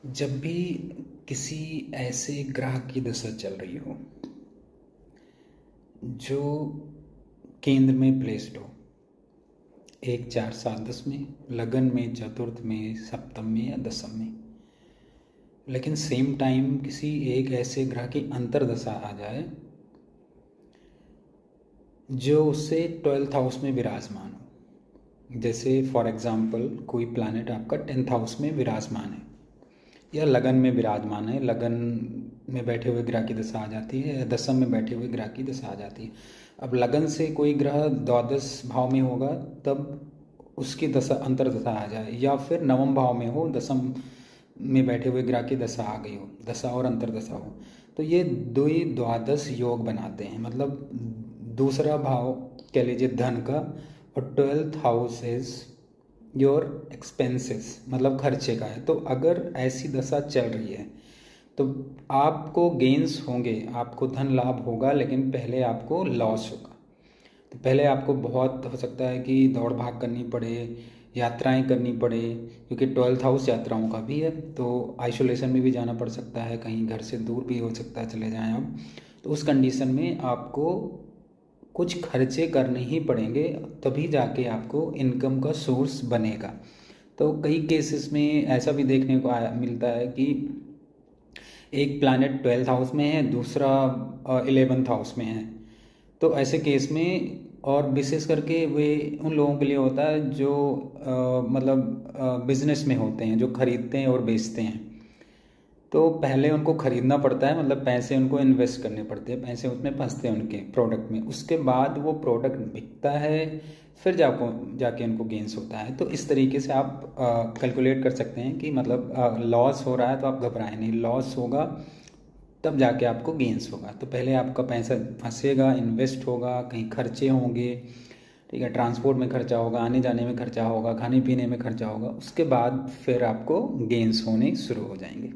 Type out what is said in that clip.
जब भी किसी ऐसे ग्रह की दशा चल रही हो जो केंद्र में प्लेस्ड हो, 1 4 7 10 में, लगन में, चतुर्थ में, सप्तम में या दशम में, लेकिन सेम टाइम किसी एक ऐसे ग्रह की अंतर्दशा आ जाए जो उससे 12th हाउस में विराजमान हो। जैसे फॉर एग्जांपल कोई प्लैनेट आपका 10th हाउस में विराजमान है या लगन में विराजमान है, लगन में बैठे हुए ग्रह की दशा आ जाती है या दशम में बैठे हुए ग्रह की दशा आ जाती है। अब लगन से कोई ग्रह द्वादश भाव में होगा तब उसकी दशा अंतर्दशा आ जाए, या फिर नवम भाव में हो, दशम में बैठे हुए ग्रह की दशा आ गई हो, दशा और अंतर्दशा हो, तो ये दो ही द्वादश योग बनाते हैं। मतलब दूसरा भाव कह लीजिए धन का, और 12th house is your expenses, मतलब खर्चे का है। तो अगर ऐसी दशा चल रही है तो आपको गेन्स होंगे, आपको धन लाभ होगा, लेकिन पहले आपको लॉस होगा। तो पहले आपको बहुत हो सकता है कि दौड़ भाग करनी पड़े, यात्राएं करनी पड़े, क्योंकि 12th हाउस यात्राओं का भी है। तो आइसोलेशन में भी जाना पड़ सकता है, कहीं घर से दूर भी हो सकता है चले जाएं आप। तो उस कंडीशन में आपको कुछ खर्चे करने ही पड़ेंगे, तभी जाके आपको इनकम का सोर्स बनेगा। तो कई केसेस में ऐसा भी देखने को मिलता है कि एक प्लैनेट 12th हाउस में है, दूसरा 11th हाउस में है। तो ऐसे केस में, और विशेष करके वे उन लोगों के लिए होता है जो मतलब बिजनेस में होते हैं, जो खरीदते हैं और बेचते हैं। तो पहले उनको खरीदना पड़ता है, मतलब पैसे उनको इन्वेस्ट करने पड़ते हैं, पैसे उसमें फंसते हैं उनके प्रोडक्ट में। उसके बाद वो प्रोडक्ट बिकता है, फिर जाके उनको गेंस होता है। तो इस तरीके से आप कैलकुलेट कर सकते हैं कि मतलब लॉस हो रहा है तो आप घबराएं नहीं, लॉस होगा तब जाके आपको गेंस होगा। तो पहले आपका पैसा फंसेगा, इन्वेस्ट होगा, कहीं खर्चे होंगे, ठीक है, ट्रांसपोर्ट में खर्चा होगा, आने जाने में खर्चा होगा, खाने पीने में खर्चा होगा, उसके बाद फिर आपको गेंस होने शुरू हो जाएंगे।